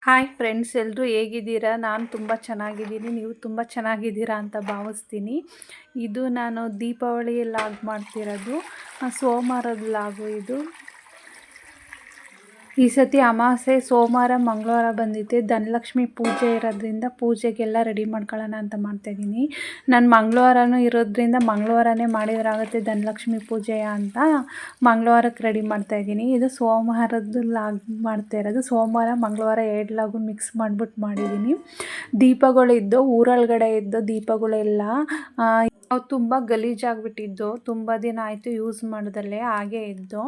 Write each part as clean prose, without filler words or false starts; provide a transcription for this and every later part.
Hi friends, ಎಲ್ಲರೂ ಹೇಗಿದ್ದೀರಾ? ನಾನು ತುಂಬ ಚೆನ್ನಾಗಿದ್ದೀನಿ. ನೀವು ತುಂಬ ಚೆನ್ನಾಗಿದ್ದೀರಾ ಅಂತ ಭಾವಿಸ್ತೀನಿ. ಇದು ನಾನು ದೀಪಾವಳಿ ಲಾಗ್ ಮಾಡ್ತಿರೋದು, ಸೋಮವಾರದ ಲಾಗು ಇದು. ಈ ಸತಿ ಅಮಾವಾಸ್ಯೆ ಸೋಮವಾರ ಮಂಗಳವಾರ ಬಂದಿದೆ. ಧನಲಕ್ಷ್ಮಿ ಪೂಜೆ ಇರೋದ್ರಿಂದ ಪೂಜೆಗೆಲ್ಲ ರೆಡಿ ಮಾಡ್ಕೊಳ್ಳೋಣ ಅಂತ ಮಾಡ್ತಾಯಿದ್ದೀನಿ. ನಾನು ಮಂಗಳವಾರನೂ ಇರೋದ್ರಿಂದ ಮಂಗಳವಾರನೇ ಮಾಡಿದ್ರಾಗುತ್ತೆ ಧನಲಕ್ಷ್ಮಿ ಪೂಜೆಯ ಅಂತ ಮಂಗಳವಾರಕ್ಕೆ ರೆಡಿ ಮಾಡ್ತಾಯಿದ್ದೀನಿ. ಇದು ಸೋಮವಾರದ್ದು ಲಾಗ್ ಮಾಡ್ತಾ ಇರೋದು. ಸೋಮವಾರ ಮಂಗಳವಾರ 2 ಲಾಗು ಮಿಕ್ಸ್ ಮಾಡಿಬಿಟ್ಟು ಮಾಡಿದ್ದೀನಿ. ದೀಪಗಳಿದ್ದು ಊರೊಳಗಡೆ ಇದ್ದು ದೀಪಗಳೆಲ್ಲ ಅವು ತುಂಬ ಗಲೀಜಾಗಿಬಿಟ್ಟಿದ್ದು. ತುಂಬ ದಿನ ಆಯಿತು ಯೂಸ್ ಮಾಡ್ದಲ್ಲೇ ಹಾಗೇ ಇದ್ದು.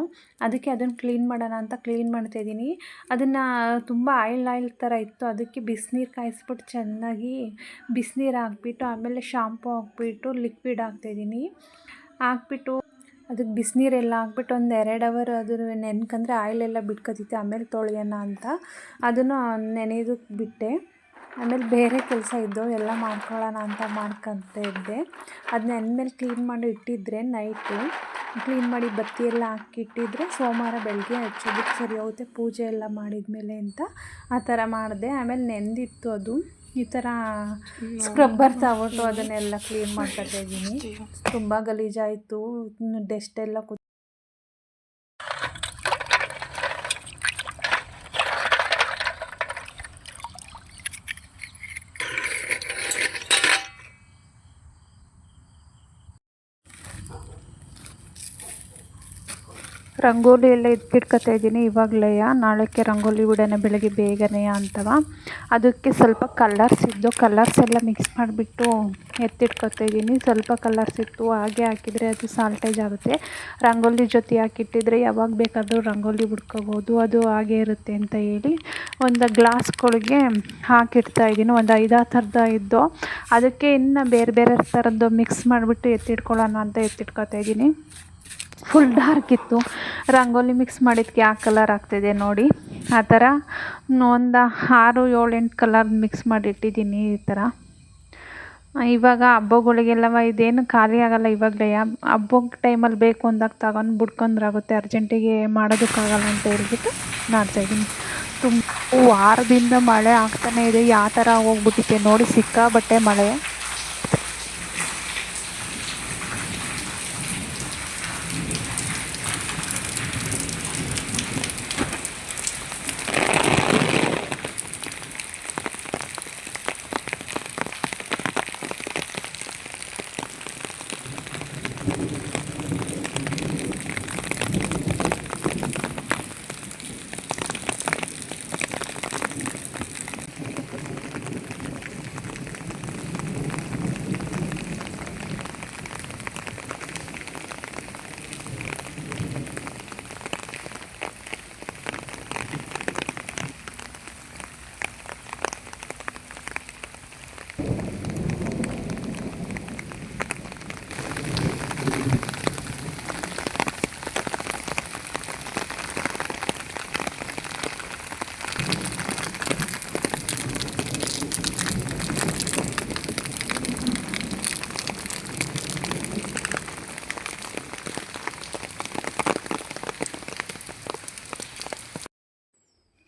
ಅದಕ್ಕೆ ಅದನ್ನು ಕ್ಲೀನ್ ಮಾಡೋಣ ಅಂತ ಕ್ಲೀನ್ ಮಾಡ್ತಾಯಿದ್ದೀನಿ. ಅದನ್ನು ತುಂಬ ಆಯಿಲ್ ಥರ ಇತ್ತು. ಅದಕ್ಕೆ ಬಿಸಿನೀರು ಕಾಯಿಸ್ಬಿಟ್ಟು ಚೆನ್ನಾಗಿ ಬಿಸಿನೀರು ಹಾಕ್ಬಿಟ್ಟು ಆಮೇಲೆ ಶಾಂಪು ಹಾಕ್ಬಿಟ್ಟು ಲಿಕ್ವಿಡ್ ಹಾಕ್ತಾಯಿದ್ದೀನಿ. ಹಾಕ್ಬಿಟ್ಟು ಅದಕ್ಕೆ ಬಿಸಿನೀರೆಲ್ಲ ಹಾಕ್ಬಿಟ್ಟು ಒಂದು 2 ಅವರ್ ಅದು ನೆನ್ಕಂದ್ರೆ ಆಯಿಲೆಲ್ಲ ಬಿಟ್ಕೊತಿತ್ತು. ಆಮೇಲೆ ತೊಳೆಯೋಣ ಅಂತ ಅದನ್ನು ನೆನೆಯೋದಕ್ಕೆ ಬಿಟ್ಟೆ. ಆಮೇಲೆ ಬೇರೆ ಕೆಲಸ ಇದ್ದವು ಎಲ್ಲ ಮಾಡ್ಕೊಳ್ಳೋಣ ಅಂತ ಮಾಡ್ಕೊತ ಇದ್ದೆ. ಅದು ನೆನ್ಮೇಲೆ ಕ್ಲೀನ್ ಮಾಡಿ ಇಟ್ಟಿದ್ದರೆ ನೈಟು ಕ್ಲೀನ್ ಮಾಡಿ ಬತ್ತಿ ಎಲ್ಲ ಹಾಕಿಟ್ಟಿದ್ರೆ ಸೋಮವಾರ ಬೆಳಗ್ಗೆ ಹಚ್ಚೋದಕ್ಕೆ ಸರಿ ಹೋಗುತ್ತೆ ಪೂಜೆ ಎಲ್ಲ ಮಾಡಿದ್ಮೇಲೆ ಅಂತ ಆ ಥರ ಮಾಡಿದೆ. ಆಮೇಲೆ ನೆಂದಿತ್ತು ಅದು. ಈ ಥರ ಸ್ಕ್ರಬ್ಬರ್ ತಗೊಟ್ಟು ಅದನ್ನೆಲ್ಲ ಕ್ಲೀನ್ ಮಾಡ್ಕೊತಾ ಇದ್ದೀನಿ. ತುಂಬ ಗಲೀಜಾಯಿತು, ಡಸ್ಟ್ ಎಲ್ಲ ರಂಗೋಲಿ ಎಲ್ಲ ಎತ್ತಿಟ್ಕೊತಾ ಇದ್ದೀನಿ ಇವಾಗಲೇ. ನಾಳೆಗೆ ರಂಗೋಲಿ ಬಿಡೋಣ ಬೆಳಗ್ಗೆ ಬೇಗನೆ ಅಂತವ. ಅದಕ್ಕೆ ಸ್ವಲ್ಪ ಕಲರ್ಸ್ ಎಲ್ಲ ಮಿಕ್ಸ್ ಮಾಡಿಬಿಟ್ಟು ಎತ್ತಿಟ್ಕೊತಾ ಇದ್ದೀನಿ. ಸ್ವಲ್ಪ ಕಲರ್ಸ್ ಇತ್ತು, ಹಾಗೆ ಹಾಕಿದರೆ ಅದು ಸಾಲ್ಟೇಜ್ ಆಗುತ್ತೆ. ರಂಗೋಲಿ ಜೊತೆ ಹಾಕಿಟ್ಟಿದ್ರೆ ಯಾವಾಗ ಬೇಕಾದರೂ ರಂಗೋಲಿ ಬಿಡ್ಕೋಬೋದು, ಅದು ಹಾಗೆ ಇರುತ್ತೆ ಅಂತ ಹೇಳಿ ಒಂದು ಗ್ಲಾಸ್ಗಳಿಗೆ ಹಾಕಿಡ್ತಾ ಇದ್ದೀನಿ. ಒಂದು 5-6 ಥರದ ಇದ್ದು. ಅದಕ್ಕೆ ಇನ್ನು ಬೇರೆ ಬೇರೆ ಥರದ್ದು ಮಿಕ್ಸ್ ಮಾಡಿಬಿಟ್ಟು ಎತ್ತಿಟ್ಕೊಳ್ಳೋಣ ಅಂತ ಎತ್ತಿಟ್ಕೊತಾ ಇದ್ದೀನಿ. ಫುಲ್ ಡಾರ್ಕ್ ಇತ್ತು. ರಂಗೋಲಿ ಮಿಕ್ಸ್ ಮಾಡಿದ್ದಕ್ಕೆ ಯಾವ ಕಲರ್ ಆಗ್ತಿದೆ ನೋಡಿ. ಆ ಥರ ಒಂದು 6, 7, 8 ಕಲರ್ ಮಿಕ್ಸ್ ಮಾಡಿಟ್ಟಿದ್ದೀನಿ ಈ ಥರ. ಇವಾಗ ಹಬ್ಬಗಳಿಗೆಲ್ಲ ಇದೇನು ಖಾಲಿ ಆಗೋಲ್ಲ. ಇವಾಗಲೇ ಹಬ್ಬದ ಟೈಮಲ್ಲಿ ಬೇಕು ಅಂದಾಗ ತಗೊಂಡು ಬಿಡ್ಕೊಂಡ್ರಾಗುತ್ತೆ. ಅರ್ಜೆಂಟಿಗೆ ಮಾಡೋದಕ್ಕಾಗಲ್ಲ ಅಂತ ಹೇಳ್ಬಿಟ್ಟು ಮಾಡ್ತಾಯಿದ್ದೀನಿ. ತುಂಬ ವಾರದಿಂದ ಮಳೆ ಆಗ್ತಾನೇ ಇದೆ. ಯಾವ ಥರ ಹೋಗ್ಬಿಟ್ಟಿದೆ ನೋಡಿ, ಸಿಕ್ಕಾಬಟ್ಟೆ ಮಳೆ.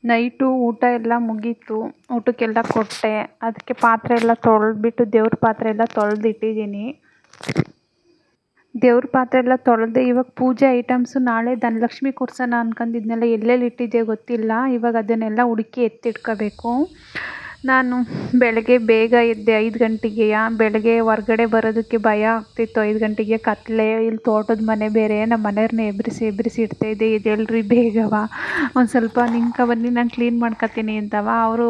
ನೈಟು ಊಟ ಎಲ್ಲ ಮುಗೀತು. ಊಟಕ್ಕೆಲ್ಲ ಕೊಟ್ಟೆ. ಅದಕ್ಕೆ ಪಾತ್ರೆ ಎಲ್ಲ ತೊಳೆದ್ಬಿಟ್ಟು ದೇವ್ರ ಪಾತ್ರೆ ಎಲ್ಲ ತೊಳೆದಿಟ್ಟಿದ್ದೀನಿ. ದೇವ್ರ ಪಾತ್ರೆ ಎಲ್ಲ ತೊಳೆದೆ. ಇವಾಗ ಪೂಜೆ ಐಟಮ್ಸು ನಾಳೆ ಧನಲಕ್ಷ್ಮಿ ಕೂರ್ಸೋಣ ಅಂದ್ಕೊಂಡಿದ್ನೆಲ್ಲ ಎಲ್ಲೆಲ್ಲಿ ಇಟ್ಟಿದ್ದೆ ಗೊತ್ತಿಲ್ಲ. ಇವಾಗ ಅದನ್ನೆಲ್ಲ ಹುಡುಕಿ ಎತ್ತಿಟ್ಕೋಬೇಕು. ನಾನು ಬೆಳಗ್ಗೆ ಬೇಗ ಎದ್ದೆ 5 ಗಂಟೆಗೆ. ಬೆಳಗ್ಗೆ ಹೊರ್ಗಡೆ ಬರೋದಕ್ಕೆ ಭಯ ಆಗ್ತಿತ್ತು. 5 ಗಂಟೆಗೆ ಕತ್ತಲೆ. ಇಲ್ಲಿ ತೋಟದ ಮನೆ ಬೇರೆ. ನಮ್ಮ ಮನೆಯವ್ರನ್ನ ಎಬ್ಬಿಸಿ ಇಡ್ತಾಯಿದ್ದೆ, ಎದ್ದೇಳ್ರಿ ಬೇಗವ, ಒಂದು ಸ್ವಲ್ಪ ಬನ್ನಿ ನಾನು ಕ್ಲೀನ್ ಮಾಡ್ಕೊತೀನಿ ಅಂತವ. ಅವರು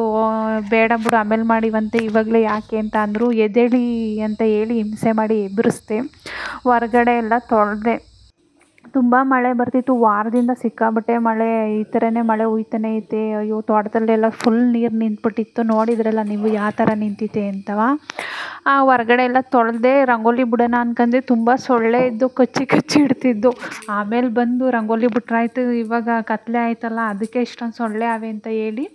ಬೇಡ ಬಿಡು ಆಮೇಲೆ ಮಾಡಿವಂತೆ, ಇವಾಗಲೇ ಯಾಕೆ ಅಂತ ಅಂದರು. ಎದ್ದೇಳಿ ಅಂತ ಹೇಳಿ ಹಿಂಸೆ ಮಾಡಿ ಎಬ್ಬರಿಸ್ದೆ. ಹೊರ್ಗಡೆ ಎಲ್ಲ ತೊಳೆದೆ. ತುಂಬ ಮಳೆ ಬರ್ತಿತ್ತು. ವಾರದಿಂದ ಸಿಕ್ಕಾಬಟ್ಟೆ ಮಳೆ. ಈ ಥರನೇ ಮಳೆ ಹುಯ್ತಾನೆ ಐತೆ. ಅಯ್ಯೋ, ತೋಟದಲ್ಲೆಲ್ಲ ಫುಲ್ ನೀರು ನಿಂತ್ಬಿಟ್ಟಿತ್ತು. ನೋಡಿದ್ರಲ್ಲ ನೀವು ಯಾವ ಥರ ನಿಂತಿದೆ ಅಂತವ. ಹೊರ್ಗಡೆ ಎಲ್ಲ ತೊಳೆದೆ. ರಂಗೋಲಿ ಬಿಡೋಣ ಅನ್ಕೊಂಡೆ. ತುಂಬ ಸೊಳ್ಳೆ ಇದ್ದು ಕಚ್ಚಿ ಇಡ್ತಿದ್ದು. ಆಮೇಲೆ ಬಂದು ರಂಗೋಲಿ ಬಿಟ್ರಾಯ್ತು, ಇವಾಗ ಕತ್ತಲೆ ಆಯ್ತಲ್ಲ ಅದಕ್ಕೆ ಇಷ್ಟೊಂದು ಸೊಳ್ಳೆ ಅವೆ ಅಂತ ಹೇಳಿ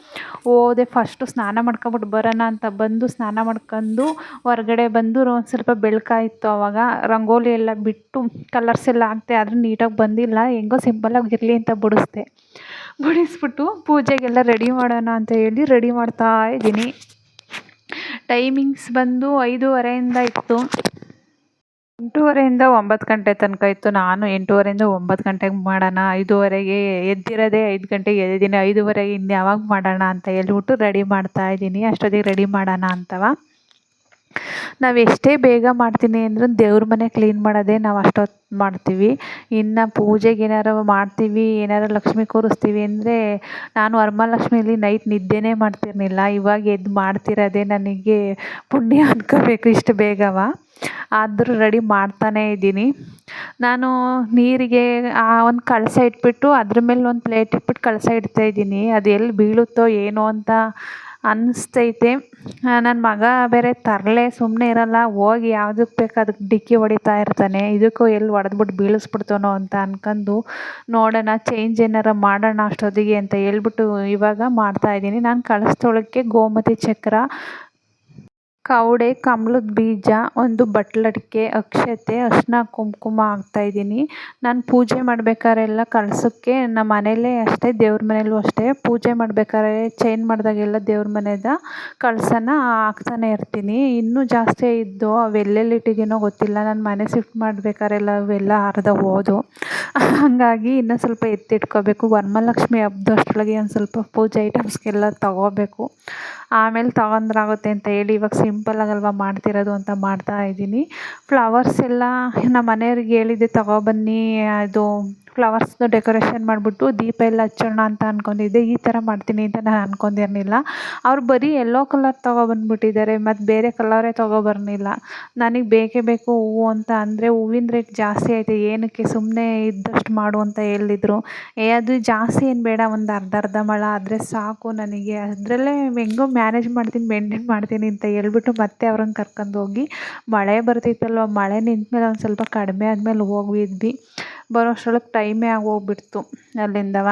ಹೋದೆ. ಫಸ್ಟು ಸ್ನಾನ ಮಾಡ್ಕೊಬಿಟ್ಟು ಬರೋಣ ಅಂತ ಬಂದು ಸ್ನಾನ ಮಾಡ್ಕೊಂಡು ಹೊರ್ಗಡೆ ಬಂದು ಒಂದು ಸ್ವಲ್ಪ ಬೆಳಕಾಯಿತು. ಆವಾಗ ರಂಗೋಲಿ ಎಲ್ಲ ಬಿಟ್ಟು ಕಲರ್ಸ್ ಎಲ್ಲ ಹಾಕ್ದೆ. ಆದರೆ ನೀಟಾಗಿ ಬಂದಿಲ್ಲ. ಹೆಂಗೋ ಸಿಂಪಲ್ಲಾಗಿ ಇರಲಿ ಅಂತ ಬಿಡಿಸ್ದೆ. ಬಡಿಸ್ಬಿಟ್ಟು ಪೂಜೆಗೆಲ್ಲ ರೆಡಿ ಮಾಡೋಣ ಅಂತ ಹೇಳಿ ರೆಡಿ ಮಾಡ್ತಾ ಇದ್ದೀನಿ. ಟೈಮಿಂಗ್ಸ್ ಬಂದು 5:30 ಇತ್ತು. 8:30 9 ಗಂಟೆ ತನಕ ಇತ್ತು. ನಾನು 8:30 9 ಗಂಟೆಗೆ ಮಾಡೋಣ, 5:30ಗೆ ಎದ್ದಿರೋದೇ 5 ಗಂಟೆಗೆ ಎದ್ದಿದ್ದೀನಿ, 5:30ಗೆ ಇನ್ಯಾವಾಗ ಮಾಡೋಣ ಅಂತ ಹೇಳ್ಬಿಟ್ಟು ರೆಡಿ ಮಾಡ್ತಾ ಇದ್ದೀನಿ. ಅಷ್ಟೊತ್ತಿಗೆ ರೆಡಿ ಮಾಡೋಣ ಅಂತವ. ನಾವು ಎಷ್ಟೇ ಬೇಗ ಮಾಡ್ತೀನಿ ಅಂದರೂ ದೇವ್ರ ಮನೆ ಕ್ಲೀನ್ ಮಾಡೋದೇ ನಾವು ಅಷ್ಟೊತ್ತು ಮಾಡ್ತೀವಿ. ಇನ್ನು ಪೂಜೆಗೆ ಏನಾರು ಮಾಡ್ತೀವಿ, ಏನಾರು ಲಕ್ಷ್ಮಿ ಕೂರಿಸ್ತೀವಿ ಅಂದರೆ ನಾನು ವರಮಹಾಲಕ್ಷ್ಮಿಯಲ್ಲಿ ನೈಟ್ ನಿದ್ದೆನೇ ಮಾಡ್ತಿರ್ಲಿಲ್ಲ. ಇವಾಗ ಎದ್ದು ಮಾಡ್ತಿರೋದೇ ನನಗೆ ಪುಣ್ಯ ಅನ್ಕೋಬೇಕು, ಇಷ್ಟು ಬೇಗವ. ಆದರೂ ರೆಡಿ ಮಾಡ್ತಾನೇ ಇದ್ದೀನಿ. ನಾನು ನೀರಿಗೆ ಒಂದು ಕಳಸ ಇಟ್ಬಿಟ್ಟು ಅದ್ರ ಮೇಲೆ ಒಂದು ಪ್ಲೇಟ್ ಇಟ್ಬಿಟ್ಟು ಕಳಸ ಇಡ್ತಾಯಿದ್ದೀನಿ. ಅದು ಎಲ್ಲಿ ಬೀಳುತ್ತೋ ಏನೋ ಅಂತ ಅನ್ನಿಸ್ತೈತೆ. ನನ್ನ ಮಗ ಬೇರೆ ತರಲೆ ಸುಮ್ಮನೆ ಇರಲ್ಲ, ಹೋಗಿ ಯಾವುದಕ್ಕೆ ಬೇಕು ಅದಕ್ಕೆ ಡಿಕ್ಕಿ ಹೊಡಿತಾ ಇರ್ತಾನೆ. ಇದಕ್ಕೂ ಎಲ್ಲಿ ಹೊಡೆದ್ಬಿಟ್ಟು ಬೀಳಿಸ್ಬಿಡ್ತಾನೋ ಅಂತ ಅನ್ಕೊಂಡು ನೋಡೋಣ, ಚೇಂಜ್ ಏನಾರ ಮಾಡೋಣ ಅಷ್ಟೊತ್ತಿಗೆ ಅಂತ ಹೇಳ್ಬಿಟ್ಟು ಇವಾಗ ಮಾಡ್ತಾಯಿದ್ದೀನಿ. ನಾನು ಕಳಸದೊಳಕ್ಕೆ ಗೋಮತಿ ಚಕ್ರ, ಕವಡೆ, ಕಮಲದ ಬೀಜ, ಒಂದು ಬಟ್ಲಡಿಕೆ, ಅಕ್ಷತೆ, ಅರಿಶಿನ, ಕುಂಕುಮ ಹಾಕ್ತಾಯಿದ್ದೀನಿ. ನಾನು ಪೂಜೆ ಮಾಡ್ಬೇಕಾದ್ರೆಲ್ಲ ಕಳಸಕ್ಕೆ ನಮ್ಮ ಮನೇಲೇ ಅಷ್ಟೇ, ದೇವ್ರ ಮನೇಲೂ ಅಷ್ಟೇ, ಪೂಜೆ ಮಾಡ್ಬೇಕಾದ್ರೆ ಚೇಂಜ್ ಮಾಡಿದಾಗೆಲ್ಲ ದೇವ್ರ ಮನೆದ ಕಳಸನ ಹಾಕ್ತಾನೆ ಇರ್ತೀನಿ. ಇನ್ನೂ ಜಾಸ್ತಿ ಇದ್ದು ಅವೆಲ್ಲೆಲ್ಲಿ ಇಟ್ಟಿದ್ದೀನೋ ಗೊತ್ತಿಲ್ಲ. ನಾನು ಮನೆ ಶಿಫ್ಟ್ ಮಾಡ್ಬೇಕಾದ್ರೆಲ್ಲ ಅವೆಲ್ಲ ಹರಿದು ಹೋದವು. ಹಾಗಾಗಿ ಇನ್ನೂ ಸ್ವಲ್ಪ ಎತ್ತಿಟ್ಕೋಬೇಕು. ವರಮಹಾಲಕ್ಷ್ಮಿ ಹಬ್ಬದಷ್ಟರೊಳಗೆ ಒಂದು ಸ್ವಲ್ಪ ಪೂಜೆ ಐಟಮ್ಸ್ಗೆಲ್ಲ ತೊಗೋಬೇಕು. ಆಮೇಲೆ ತೊಗೊಂಡ್ರಾಗುತ್ತೆ ಅಂತ ಹೇಳಿ ಇವಾಗ ಸಿಂಪಲ್ಲಾಗಲ್ವ ಮಾಡ್ತಿರೋದು ಅಂತ ಮಾಡ್ತಾಯಿದ್ದೀನಿ. ಫ್ಲವರ್ಸ್ ಎಲ್ಲ ನಮ್ಮ ಮನೆಯವ್ರಿಗೆ ಹೇಳಿದ್ದೆ ತೊಗೊಬನ್ನಿ, ಅದು ಫ್ಲವರ್ಸ್ದು ಡೆಕೋರೇಷನ್ ಮಾಡಿಬಿಟ್ಟು ದೀಪ ಎಲ್ಲ ಹಚ್ಚೋಣ ಅಂತ ಅಂದ್ಕೊಂಡಿದ್ದೆ. ಈ ಥರ ಮಾಡ್ತೀನಿ ಅಂತ ನಾನು ಅಂದ್ಕೊಂಡಿರಲಿಲ್ಲ. ಅವ್ರು ಬರೀ ಯೆಲ್ಲೋ ಕಲರ್ ತೊಗೊಬಂದ್ಬಿಟ್ಟಿದ್ದಾರೆ, ಮತ್ತು ಬೇರೆ ಕಲರೇ ತೊಗೊಬರ್ಲಿಲ್ಲ. ನನಗೆ ಬೇಕೇ ಬೇಕು ಹೂವು ಅಂತ ಅಂದರೆ ಹೂವಿನ ರೇಟ್ ಜಾಸ್ತಿ ಐತೆ, ಏನಕ್ಕೆ ಸುಮ್ಮನೆ ಇದ್ದಷ್ಟು ಮಾಡು ಅಂತ ಹೇಳಿದ್ರು. ಅದು ಜಾಸ್ತಿ ಏನು ಬೇಡ, ಒಂದು ಅರ್ಧ ಮೊಳ ಆದರೆ ಸಾಕು ನನಗೆ, ಅದರಲ್ಲೇ ಹೆಂಗೋ ಮ್ಯಾನೇಜ್ ಮಾಡ್ತೀನಿ, ಮೇಂಟೈನ್ ಮಾಡ್ತೀನಿ ಅಂತ ಹೇಳ್ಬಿಟ್ಟು ಮತ್ತೆ ಅವ್ರನ್ನ ಕರ್ಕೊಂಡೋಗಿ, ಮಳೆ ಬರ್ತಿತ್ತಲ್ವ, ಮಳೆ ನಿಂತಮೇಲೆ ಒಂದು ಸ್ವಲ್ಪ ಕಡಿಮೆ ಆದಮೇಲೆ ಹೋಗಿದ್ವಿ. ಬರೋ ಅಷ್ಟರೊಳಗೆ ಟೈಮೇ ಆಗೋಗ್ಬಿಡ್ತು ಅಲ್ಲಿಂದವ.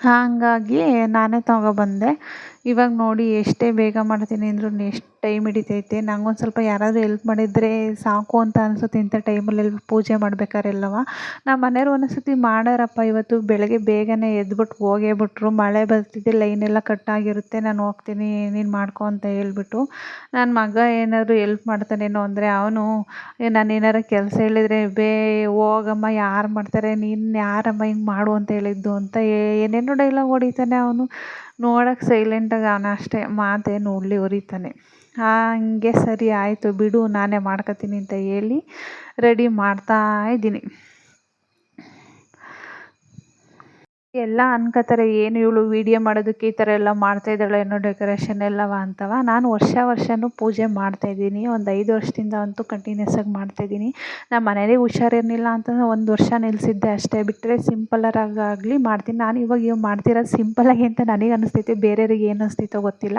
ಹಾಗಾಗಿ ನಾನೇ ತೊಗೊಬಂದೆ. ಇವಾಗ ನೋಡಿ ಎಷ್ಟೇ ಬೇಗ ಮಾಡ್ತೀನಿ ಅಂದ್ರೂ ಎಷ್ಟು ಟೈಮ್ ಹಿಡಿತೈತೆ. ನಂಗೊಂದು ಸ್ವಲ್ಪ ಯಾರಾದರೂ ಹೆಲ್ಪ್ ಮಾಡಿದರೆ ಸಾಕು ಅಂತ ಅನಿಸುತ್ತೆ ಇಂಥ ಟೈಮಲ್ಲಿ ಪೂಜೆ ಮಾಡ್ಬೇಕಾರೆಲ್ಲವ. ನಮ್ಮ ಮನೆಯವ್ರು ಒಂದೊಂದು ಸತಿ ಮಾಡೋರಪ್ಪ, ಇವತ್ತು ಬೆಳಗ್ಗೆ ಬೇಗನೆ ಎದ್ಬಿಟ್ಟು ಹೋಗೇ ಬಿಟ್ರು. ಮಳೆ ಬರ್ತಿದ್ದೆ, ಲೈನೆಲ್ಲ ಕಟ್ಟಾಗಿರುತ್ತೆ, ನಾನು ಹೋಗ್ತೀನಿ ನೀನು ಮಾಡ್ಕೊ ಅಂತ ಹೇಳ್ಬಿಟ್ಟು. ನನ್ನ ಮಗ ಏನಾದರೂ ಹೆಲ್ಪ್ ಮಾಡ್ತಾನೇನೋ ಅಂದರೆ ಅವನು ನಾನು ಏನಾರು ಕೆಲಸ ಹೇಳಿದರೆ ಹೋಗಮ್ಮ, ಯಾರು ಮಾಡ್ತಾರೆ, ನೀನು ಯಾರಮ್ಮ ಹಿಂಗೆ ಮಾಡು ಅಂತ ಹೇಳಿದ್ದು ಅಂತ ಏನೇನೋ ಡೈಲಾಗ್ ಹೊಡಿತಾನೆ ಅವನು. ನೋಡೋಕ್ಕೆ ಸೈಲೆಂಟಾಗಿ ಅವನ ಅಷ್ಟೇ, ಮಾತೇನು ಹೊರಿತಾನೆ. ಹಂಗೆ ಸರಿ ಆಯಿತು ಬಿಡು, ನಾನೇ ಮಾಡ್ಕೊತೀನಿ ಅಂತ ಹೇಳಿ ರೆಡಿ ಮಾಡ್ತಾಯಿದ್ದೀನಿ. ಎಲ್ಲ ಅನ್ಕೋತಾರೆ, ಏನು ಇವಳು ವೀಡಿಯೋ ಮಾಡೋದಕ್ಕೆ ಈ ಥರ ಎಲ್ಲ ಮಾಡ್ತಾಯಿದ್ದಾಳೆ ಏನೋ ಡೆಕೋರೇಷನ್ ಎಲ್ಲವ ಅಂತವ. ನಾನು ವರ್ಷವೂ ಪೂಜೆ ಮಾಡ್ತಾಯಿದ್ದೀನಿ. ಒಂದು 5 ವರ್ಷದಿಂದ ಅಂತೂ ಕಂಟಿನ್ಯೂಸಾಗಿ ಮಾಡ್ತಾಯಿದ್ದೀನಿ. ನಮ್ಮ ಮನೇಲಿ ಹುಷಾರಿರಲಿಲ್ಲ ಅಂತ 1 ವರ್ಷ ನಿಲ್ಲಿಸಿದ್ದೆ ಅಷ್ಟೇ, ಬಿಟ್ಟರೆ ಸಿಂಪಲ್ಲಾಗಲಿ ಮಾಡ್ತೀನಿ. ನಾನು ಇವಾಗ ಮಾಡ್ತಿರೋದು ಸಿಂಪಲ್ಲಾಗಿ ಅಂತ ನನಗೆ ಅನ್ನಿಸ್ತೈತೆ, ಬೇರೆಯವ್ರಿಗೆ ಏನು ಅನಿಸ್ತೈತೋ ಗೊತ್ತಿಲ್ಲ.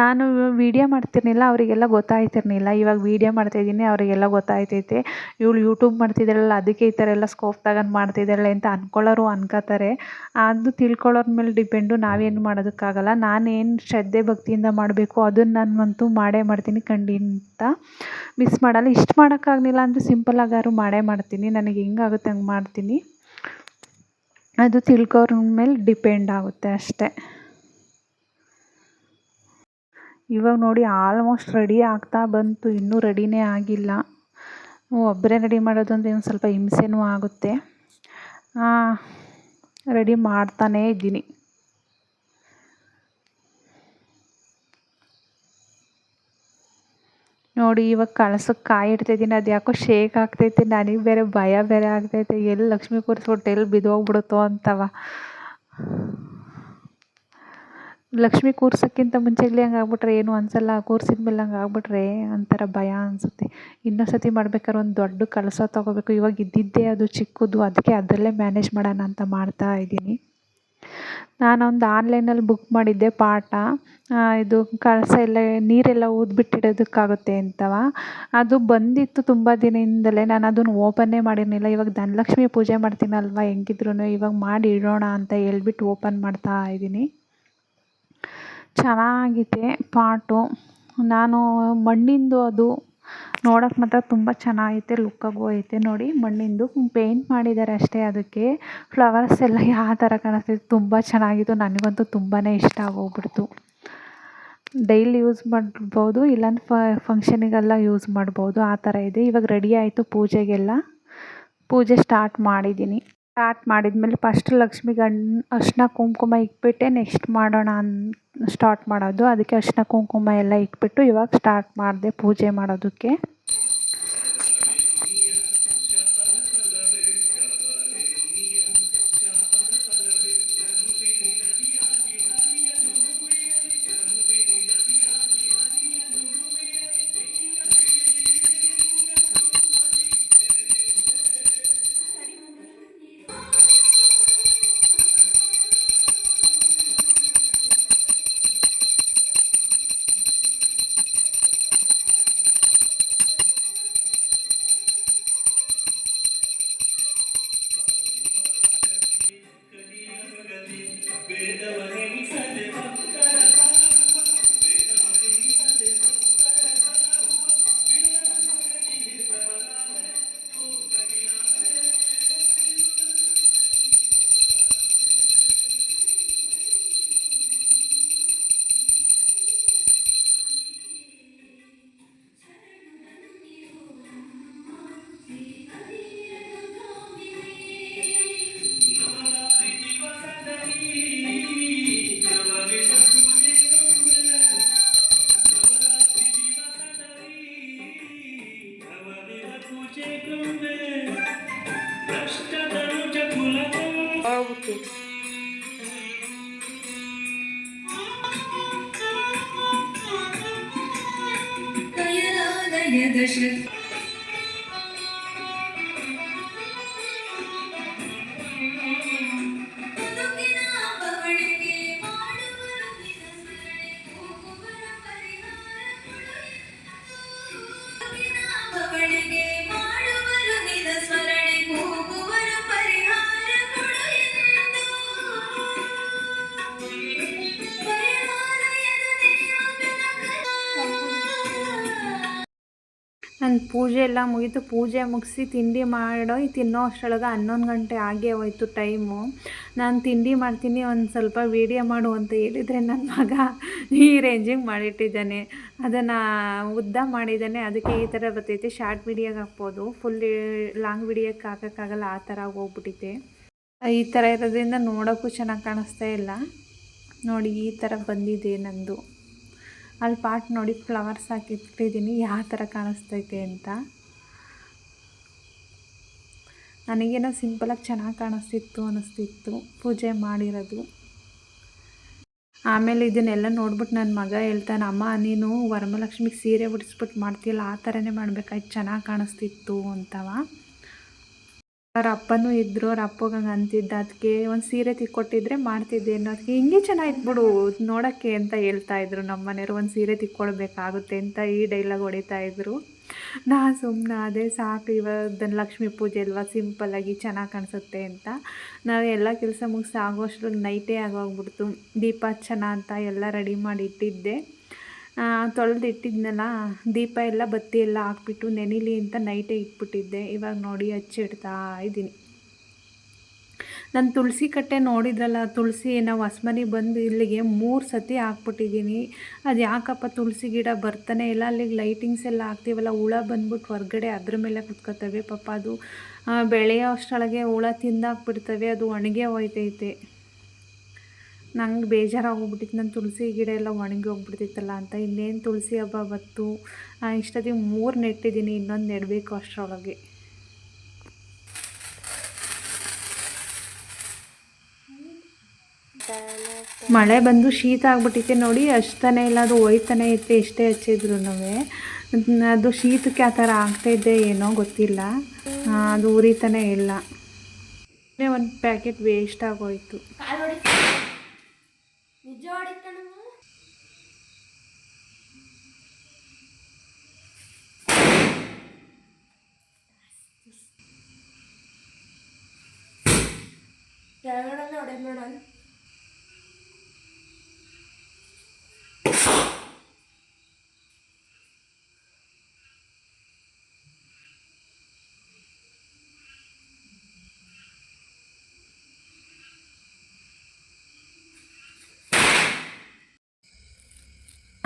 ನಾನು ವೀಡಿಯೋ ಮಾಡ್ತಿರ್ಲಿಲ್ಲ, ಅವರಿಗೆಲ್ಲ ಗೊತ್ತಾಯ್ತಿರ್ಲಿಲ್ಲ. ಇವಾಗ ವೀಡಿಯೋ ಮಾಡ್ತಾಯಿದ್ದೀನಿ, ಅವರಿಗೆಲ್ಲ ಗೊತ್ತಾಯ್ತೈತೆ. ಇವಳು ಯೂಟ್ಯೂಬ್ ಮಾಡ್ತಿದ್ದಾಳಲ್ಲ, ಅದಕ್ಕೆ ಈ ಥರ ಎಲ್ಲ ಸ್ಕೋಪ್ ತಗೊಂಡು ಮಾಡ್ತಿದ್ದಾಳೆ ಅಂತ ಅಂದ್ಕೊಳ್ಳೋರು ಅನ್ಕೋತಾರೆ. ಅದು ತಿಳ್ಕೊಳ್ಳೋರ ಮೇಲೆ ಡಿಪೆಂಡು, ನಾವೇನು ಮಾಡೋದಕ್ಕಾಗಲ್ಲ. ನಾನೇನು ಶ್ರದ್ಧೆ ಭಕ್ತಿಯಿಂದ ಮಾಡಬೇಕು ಅದನ್ನು ನಾನಂತೂ ಮಾಡೇ ಮಾಡ್ತೀನಿ, ಖಂಡಿತ ಮಿಸ್ ಮಾಡಲ್ಲ. ಇಷ್ಟು ಮಾಡೋಕ್ಕಾಗಲಿಲ್ಲ ಅಂದರೆ ಸಿಂಪಲ್ಲಾಗಾದ್ರು ಮಾಡೇ ಮಾಡ್ತೀನಿ. ನನಗೆ ಹೆಂಗಾಗುತ್ತೆ ಹಂಗೆ ಮಾಡ್ತೀನಿ. ಅದು ತಿಳ್ಕೊಳ್ಳೋರ ಮೇಲೆ ಡಿಪೆಂಡ್ ಆಗುತ್ತೆ ಅಷ್ಟೇ. ಇವಾಗ ನೋಡಿ ಆಲ್ಮೋಸ್ಟ್ ರೆಡಿ ಆಗ್ತಾ ಬಂತು, ಇನ್ನೂ ರೆಡಿನೇ ಆಗಿಲ್ಲ. ಒಬ್ಬರೇ ರೆಡಿ ಮಾಡೋದು ಅಂದರೆ ಒಂದು ಸ್ವಲ್ಪ ಹಿಂಸೆನೂ ಆಗುತ್ತೆ. ರೆಡಿ ಮಾಡ್ತಾನೇ ಇದ್ದೀನಿ. ನೋಡಿ ಇವಾಗ ಕಳಸಕ್ಕೆ ಕಾಯಿ ಇಡ್ತಾಯಿದ್ದೀನಿ. ಅದು ಯಾಕೋ ಶೇಕ್ ಆಗ್ತೈತೆ, ನನಗೆ ಬೇರೆ ಭಯ ಬೇರೆ ಆಗ್ತೈತೆ, ಎಲ್ಲಿ ಲಕ್ಷ್ಮಿ ಕೂರಿಸ್ಬಿಟ್ಟು ಎಲ್ಲಿ ಬಿದ್ದೋಗ್ಬಿಡುತ್ತೋ ಅಂತವ. ಲಕ್ಷ್ಮಿ ಕೂರ್ಸೋಕ್ಕಿಂತ ಮುಂಚೆಗ್ಲೇ ಹಂಗೆ ಆಗ್ಬಿಟ್ರೆ ಏನು ಅನಿಸಲ್ಲ, ಕೂರ್ಸಿದ ಮೇಲೆ ಹಂಗೆ ಆಗ್ಬಿಟ್ರೆ ಒಂಥರ ಭಯ ಅನಿಸುತ್ತೆ. ಇನ್ನೊಂದು ಸತಿ ಮಾಡ್ಬೇಕಾದ್ರೆ ಒಂದು ದೊಡ್ಡ ಕಳಸ ತೊಗೋಬೇಕು. ಇವಾಗ ಇದ್ದಿದ್ದೇ ಅದು ಚಿಕ್ಕದು, ಅದಕ್ಕೆ ಅದರಲ್ಲೇ ಮ್ಯಾನೇಜ್ ಮಾಡೋಣ ಅಂತ ಮಾಡ್ತಾಯಿದ್ದೀನಿ. ನಾನೊಂದು ಆನ್ಲೈನಲ್ಲಿ ಬುಕ್ ಮಾಡಿದ್ದೆ ಪಾಟ, ಇದು ಕಳಸ ಎಲ್ಲ ನೀರೆಲ್ಲ ಊದ್ಬಿಟ್ಟಿಡೋದಕ್ಕಾಗುತ್ತೆ ಅಂತವ. ಅದು ಬಂದಿತ್ತು ತುಂಬ ದಿನದಿಂದಲೇ, ನಾನು ಅದನ್ನು ಓಪನ್ನೇ ಮಾಡಿರಲಿಲ್ಲ. ಇವಾಗ ಧನಲಕ್ಷ್ಮಿ ಪೂಜೆ ಮಾಡ್ತೀನಲ್ವ, ಹೆಂಗಿದ್ರು ಇವಾಗ ಮಾಡಿ ಇಡೋಣ ಅಂತ ಹೇಳ್ಬಿಟ್ಟು ಓಪನ್ ಮಾಡ್ತಾಯಿದ್ದೀನಿ. ಚೆನ್ನಾಗಿದೆ ಪಾಟು. ನಾನು ಮಣ್ಣಿಂದು ಅದು ನೋಡೋಕೆ ಮಾತ್ರ ತುಂಬ ಚೆನ್ನಾಗೈತೆ, ಲುಕ್ಕಾಗೂ ಐತೆ. ನೋಡಿ ಮಣ್ಣಿಂದು ಪೇಂಟ್ ಮಾಡಿದ್ದಾರೆ ಅಷ್ಟೇ. ಅದಕ್ಕೆ ಫ್ಲವರ್ಸ್ ಎಲ್ಲ ಯಾವ ಥರ ಕಾಣಿಸ್ತಿದೆ, ತುಂಬ ಚೆನ್ನಾಗಿತ್ತು. ನನಗಂತೂ ತುಂಬಾ ಇಷ್ಟ ಆಗೋಗ್ಬಿಡ್ತು. ಡೈಲಿ ಯೂಸ್ ಮಾಡ್ಬೋದು, ಇಲ್ಲಾಂದ್ರೆ ಫಂಕ್ಷನಿಗೆಲ್ಲ ಯೂಸ್ ಮಾಡ್ಬೋದು, ಆ ಥರ ಇದೆ. ಇವಾಗ ರೆಡಿ ಆಯಿತು ಪೂಜೆಗೆಲ್ಲ. ಪೂಜೆ ಸ್ಟಾರ್ಟ್ ಮಾಡಿದ್ದೀನಿ. ಸ್ಟಾರ್ಟ್ ಮಾಡಿದ್ಮೇಲೆ ಫಸ್ಟ್ ಲಕ್ಷ್ಮಿಗೆ ಅರಿಶಿನ ಕುಂಕುಮ ಇಕ್ಬಿಟ್ಟೆ ನೆಕ್ಸ್ಟ್ ಮಾಡೋಣ ಸ್ಟಾರ್ಟ್ ಮಾಡೋದು. ಅದಕ್ಕೆ ಅರಿಶಿನ ಕುಂಕುಮ ಎಲ್ಲ ಇಕ್ಬಿಟ್ಟು ಇವಾಗ ಸ್ಟಾರ್ಟ್ ಮಾಡಿದೆ ಪೂಜೆ ಮಾಡೋದಕ್ಕೆ. ನನ್ನ ಪೂಜೆ ಎಲ್ಲ ಮುಗೀತು. ಪೂಜೆ ಮುಗಿಸಿ ತಿಂಡಿ ತಿನ್ನೋ ಅಷ್ಟರೊಳಗೆ 11 ಗಂಟೆ ಆಗೇ ಹೋಯ್ತು ಟೈಮು. ನಾನು ತಿಂಡಿ ಮಾಡ್ತೀನಿ, ಒಂದು ಸ್ವಲ್ಪ ವೀಡಿಯೋ ಮಾಡು ಅಂತ ಹೇಳಿದರೆ ನನ್ನ ಮಗ ಈ ರೇಂಜಿಗೆ ಮಾಡಿಟ್ಟಿದ್ದಾನೆ. ಅದನ್ನು ಉದ್ದ ಮಾಡಿದ್ದಾನೆ, ಅದಕ್ಕೆ ಈ ಥರ ಬರ್ತೈತೆ. ಶಾರ್ಟ್ ವೀಡಿಯೋಗೆ ಹಾಕ್ಬೋದು, ಫುಲ್ ಲಾಂಗ್ ವೀಡಿಯೋಕ್ಕೆ ಹಾಕೋಕ್ಕಾಗಲ್ಲ, ಆ ಥರ ಹೋಗ್ಬಿಟ್ಟಿದೆ. ಈ ಥರ ಇರೋದ್ರಿಂದ ನೋಡೋಕ್ಕೂ ಚೆನ್ನಾಗಿ ಕಾಣಿಸ್ತಾ ಇಲ್ಲ. ನೋಡಿ ಈ ಥರ ಬಂದಿದೆ ನಂದು. ಅಲ್ಲಿ ಪಾಟ್ ನೋಡಿ ಫ್ಲವರ್ಸ್ ಹಾಕಿಟ್ಟಿದ್ದೀನಿ, ಯಾವ ಥರ ಕಾಣಿಸ್ತೈತೆ ಅಂತ. ನನಗೇನೋ ಸಿಂಪಲಾಗಿ ಚೆನ್ನಾಗಿ ಕಾಣಿಸ್ತಿತ್ತು ಅನ್ನಿಸ್ತಿತ್ತು ಪೂಜೆ ಮಾಡಿರೋದು. ಆಮೇಲೆ ಇದನ್ನೆಲ್ಲ ನೋಡ್ಬಿಟ್ಟು ನನ್ನ ಮಗ ಹೇಳ್ತಾನೆ, ಅಮ್ಮ ನೀನು ವರಮಹಾಲಕ್ಷ್ಮಿಗೆ ಸೀರೆ ಉಡಿಸ್ಬಿಟ್ಟು ಮಾಡ್ತೀಯಲ್ಲ, ಆ ಥರನೇ ಮಾಡಬೇಕಾಯ್ತು, ಚೆನ್ನಾಗಿ ಕಾಣಿಸ್ತಿತ್ತು ಅಂತವ. ಅವ್ರ ಅಪ್ಪನೂ ಇದ್ದರು, ಅವ್ರ ಅಪ್ಪಗೆ ಹಂಗೆ ಅಂತಿದ್ದ. ಅದಕ್ಕೆ ಒಂದು ಸೀರೆ ತಿಕ್ಕೊಟ್ಟಿದ್ರೆ ಮಾಡ್ತಿದ್ದೆ ಅನ್ನೋದಕ್ಕೆ, ಹಿಂಗೆ ಚೆನ್ನಾಗಿತ್ತು ಬಿಡು ನೋಡೋಕ್ಕೆ ಅಂತ ಹೇಳ್ತಾಯಿದ್ರು ನಮ್ಮ ಮನೆಯವರು. ಒಂದು ಸೀರೆ ತಿಕ್ಕೊಳ್ಬೇಕಾಗುತ್ತೆ ಅಂತ ಈ ಡೈಲಾಗ್ ಹೊಡಿತಾಯಿದ್ರು. ನಾ ಸುಮ್ಮನೆ ಅದೇ ಸಾಕು, ಇವಾಗ ಲಕ್ಷ್ಮೀ ಪೂಜೆ ಅಲ್ವಾ, ಸಿಂಪಲ್ಲಾಗಿ ಚೆನ್ನಾಗಿ ಕಾಣಿಸುತ್ತೆ ಅಂತ ನಾವು ಎಲ್ಲ ಕೆಲಸ ಮುಗಿಸಿ ಆಗೋಷ್ಟ್ರಿಗೆ ನೈಟೇ ಆಗೋಗ್ಬಿಡ್ತು. ದೀಪ ಹಚ್ಚೋಣ ಅಂತ ಎಲ್ಲ ರೆಡಿ ಮಾಡಿ ಇಟ್ಟಿದ್ದೆ. ತೊಳೆದಿಟ್ಟಿದ್ನಲ್ಲ, ದೀಪ ಎಲ್ಲ ಬತ್ತಿ ಎಲ್ಲ ಹಾಕ್ಬಿಟ್ಟು ನೆನಿಲಿ ಅಂತ ನೈಟೇ ಇಟ್ಬಿಟ್ಟಿದ್ದೆ. ಇವಾಗ ನೋಡಿ ಹಚ್ಚಿಡ್ತಾ ಇದ್ದೀನಿ. ನಾನು ತುಳಸಿ ಕಟ್ಟೆ ನೋಡಿದ್ರಲ್ಲ, ತುಳಸಿ ನಾವು ಹೊಸ್ಮನೆ ಬಂದು ಇಲ್ಲಿಗೆ 3 ಸತಿ ಹಾಕ್ಬಿಟ್ಟಿದ್ದೀನಿ. ಅದು ಯಾಕಪ್ಪ ತುಳಸಿ ಗಿಡ ಬರ್ತಾನೆ ಇಲ್ಲ. ಅಲ್ಲಿಗೆ ಲೈಟಿಂಗ್ಸ್ ಎಲ್ಲ ಹಾಕ್ತೀವಲ್ಲ, ಹುಳ ಬಂದ್ಬಿಟ್ಟು ಹೊರಗಡೆ ಅದ್ರ ಮೇಲೆ ಕುತ್ಕೋತವೆ. ಪಾಪ ಅದು ಬೆಳೆಯೋ ಅಷ್ಟರೊಳಗೆ ಹುಳ ತಿಂದಾಕ್ಬಿಡ್ತವೆ, ಅದು ಒಣಗೆ ಹೋಯ್ತೈತೆ. ನಂಗೆ ಬೇಜಾರಾಗೋಗ್ಬಿಟ್ಟಿತ್ತು, ನನ್ನ ತುಳಸಿ ಗಿಡ ಎಲ್ಲ ಒಣಗಿ ಹೋಗ್ಬಿಡ್ತಿತ್ತಲ್ಲ ಅಂತ. ಇನ್ನೇನು ತುಳಸಿ ಹಬ್ಬ ಬತ್ತು, ಇಷ್ಟೊತ್ತಿಗೆ 3 ನೆಟ್ಟಿದ್ದೀನಿ, ಇನ್ನೊಂದು ನೆಡಬೇಕು ಅಷ್ಟರೊಳಗೆ. ಮಳೆ ಬಂದು ಶೀತ ಆಗ್ಬಿಟ್ಟಿತ್ತೆ ನೋಡಿ, ಹಚ್ತಾನೆ ಇಲ್ಲ, ಅದು ಹೋಯ್ತಾನೆ ಇತ್ತು ಎಷ್ಟೇ ಹಚ್ಚಿದ್ರು. ಅದು ಶೀತಕ್ಕೆ ಆ ಥರ ಆಗ್ತಾಯಿದ್ದೆ ಏನೋ ಗೊತ್ತಿಲ್ಲ, ಅದು ಉರಿತಾನೆ ಇಲ್ಲ. ಒಂದು ಪ್ಯಾಕೆಟ್ ವೇಸ್ಟ್ ಆಗೋಯ್ತು.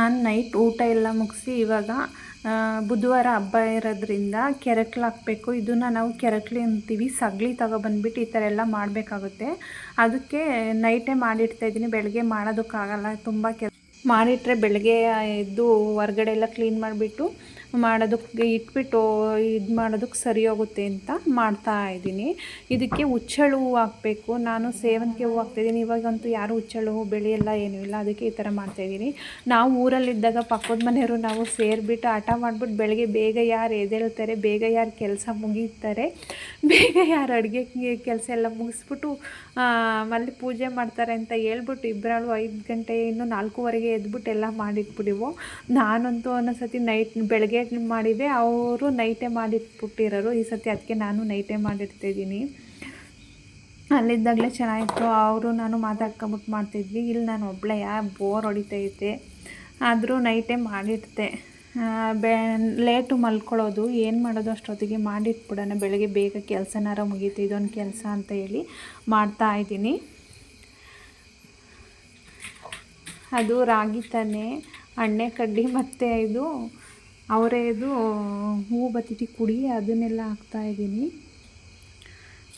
ನಾನು ನೈಟ್ ಊಟ ಎಲ್ಲ ಮುಗಿಸಿ ಇವಾಗ ಬುಧವಾರ ಹಬ್ಬ ಇರೋದ್ರಿಂದ ಕೆರಕ್ಲು ಹಾಕಬೇಕು. ಇದನ್ನು ನಾವು ಕೆರಕ್ಲಿ ಅಂತೀವಿ. ಸಗಣಿ ತಗೊಬಂದ್ಬಿಟ್ಟು ಈ ಥರ ಎಲ್ಲ ಮಾಡಬೇಕಾಗುತ್ತೆ. ಅದಕ್ಕೆ ನೈಟೇ ಮಾಡಿಡ್ತಾಯಿದ್ದೀನಿ, ಬೆಳಗ್ಗೆ ಮಾಡೋದಕ್ಕಾಗಲ್ಲ. ತುಂಬ ಮಾಡಿಟ್ರೆ ಬೆಳಗ್ಗೆ ಎದ್ದು ಹೊರ್ಗಡೆ ಎಲ್ಲ ಕ್ಲೀನ್ ಮಾಡಿಬಿಟ್ಟು ಮಾಡೋದಕ್ಕೆ ಇಟ್ಬಿಟ್ಟು ಇದು ಮಾಡೋದಕ್ಕೆ ಸರಿ ಹೋಗುತ್ತೆ ಅಂತ ಮಾಡ್ತಾಯಿದ್ದೀನಿ. ಇದಕ್ಕೆ ಹುಚ್ಚೆಳ್ಳು ಹೂವು ಹಾಕಬೇಕು. ನಾನು ಸೇವಂತಿಗೆ ಹೂವು ಹಾಕ್ತಾಯಿದ್ದೀನಿ. ಇವಾಗಂತೂ ಯಾರು ಹುಚ್ಚೆಳ್ಳು ಹೂವು ಬೆಳೆಯಲ್ಲ, ಏನೂ ಇಲ್ಲ. ಅದಕ್ಕೆ ಈ ಥರ ಮಾಡ್ತಾಯಿದ್ದೀನಿ. ನಾವು ಊರಲ್ಲಿದ್ದಾಗ ಪಕ್ಕದ ಮನೆಯವರು ನಾವು ಸೇರಿಬಿಟ್ಟು ಹಠ ಮಾಡಿಬಿಟ್ಟು ಬೆಳಗ್ಗೆ ಬೇಗ ಯಾರು ಎದ್ದೇಳ್ತಾರೆ, ಬೇಗ ಯಾರು ಕೆಲಸ ಮುಗೀತಾರೆ, ಬೇಗ ಯಾರು ಅಡುಗೆ ಕೆಲಸ ಎಲ್ಲ ಮುಗಿಸ್ಬಿಟ್ಟು ಅಲ್ಲಿ ಪೂಜೆ ಮಾಡ್ತಾರೆ ಅಂತ ಹೇಳ್ಬಿಟ್ಟು ಇಬ್ಬರಳು 5 ಗಂಟೆ ಇನ್ನು 4:15 ಎದ್ಬಿಟ್ಟು ಎಲ್ಲ ಮಾಡಿಟ್ಬಿಡಿವು. ನಾನಂತೂ ಒಂದೊಂದು ಸತಿ ನೈಟ್ ಬೆಳಗ್ಗೆ ಮಾಡಿದೆ, ಅವರು ನೈಟೇ ಮಾಡಿಟ್ಬಿಟ್ಟಿರೋರು. ಈ ಸತಿ ಅದಕ್ಕೆ ನಾನು ನೈಟೇ ಮಾಡಿಡ್ತಾಯಿದ್ದೀನಿ. ಅಲ್ಲಿದ್ದಾಗಲೇ ಚೆನ್ನಾಗಿತ್ತು. ಅವರು ನಾನು ಮಾತಾಡ್ಕೊಂಬಿಟ್ಟು ಮಾಡ್ತಿದ್ವಿ. ಇಲ್ಲಿ ನಾನು ಒಬ್ಬಳೇ ಬೋರ್ ಹೊಡಿತೈತೆ, ಆದರೂ ನೈಟೇ ಮಾಡಿಡ್ತೆ. ಲೇಟು ಮಲ್ಕೊಳ್ಳೋದು, ಏನು ಮಾಡೋದು ಅಷ್ಟೊತ್ತಿಗೆ ಮಾಡಿಟ್ಬಿಡೋಣ, ಬೆಳಗ್ಗೆ ಬೇಗ ಕೆಲಸನಾರ ಮುಗೀತು, ಇದೊಂದು ಕೆಲಸ ಅಂತ ಹೇಳಿ ಮಾಡ್ತಾಯಿದ್ದೀನಿ. ಅದು ರಾಗಿ ತಾನೆ, ಎಣ್ಣೆ ಕಡ್ಡಿ ಮತ್ತು ಇದು ಅವರೇದು ಹೂವು ಬತ್ತಿಟ್ಟು ಕುಡಿ, ಅದನ್ನೆಲ್ಲ ಹಾಕ್ತಾಯಿದ್ದೀನಿ.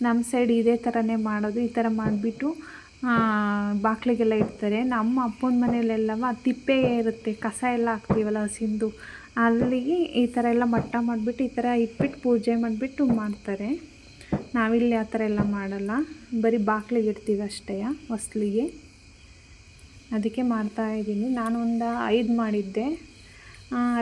ನಮ್ಮ ಸೈಡ್ ಇದೇ ಥರನೇ ಮಾಡೋದು. ಈ ಥರ ಮಾಡಿಬಿಟ್ಟು ಬಾಗಿಲಿಗೆಲ್ಲ ಇಡ್ತಾರೆ. ನಮ್ಮ ಅಪ್ಪನ ಮನೆಯಲ್ಲೆಲ್ಲವ ತಿಪ್ಪೆ ಇರುತ್ತೆ, ಕಸ ಎಲ್ಲ ಹಾಕ್ತೀವಲ್ಲ ಹಸಿಂದು, ಅಲ್ಲಿಗೆ ಈ ಥರ ಎಲ್ಲ ಮಟ್ಟ ಮಾಡಿಬಿಟ್ಟು ಈ ಥರ ಇಟ್ಬಿಟ್ಟು ಪೂಜೆ ಮಾಡಿಬಿಟ್ಟು ಮಾಡ್ತಾರೆ. ನಾವಿಲ್ಲಿ ಆ ಥರ ಎಲ್ಲ ಮಾಡಲ್ಲ, ಬರೀ ಬಾಗಿಲಿಗೆ ಇಡ್ತೀವಿ ಅಷ್ಟೇ ಹೊಸ್ಲಿಗೆ. ಅದಕ್ಕೆ ಮಾಡ್ತಾಯಿದ್ದೀನಿ. ನಾನು ಒಂದು 5 ಮಾಡಿದ್ದೆ.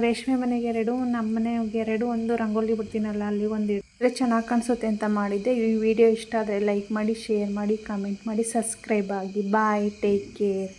ರೇಷ್ಮೆ ಮನೆಗೆ 2, ನಮ್ಮ ಮನೆಗೆ 2, ಒಂದು ರಂಗೋಲಿ ಬಿಡ್ತೀನಲ್ಲ ಅಲ್ಲಿ ಒಂದು ಇಟ್ಟರೆ ಚೆನ್ನಾಗಿ ಕಾಣಿಸುತ್ತೆ ಅಂತ ಮಾಡಿದ್ದೆ. ಈ ವಿಡಿಯೋ ಇಷ್ಟ ಆದರೆ ಲೈಕ್ ಮಾಡಿ, ಶೇರ್ ಮಾಡಿ, ಕಮೆಂಟ್ ಮಾಡಿ, ಸಬ್ಸ್ಕ್ರೈಬ್ ಆಗಿ. ಬಾಯ್, ಟೇಕ್ ಕೇರ್.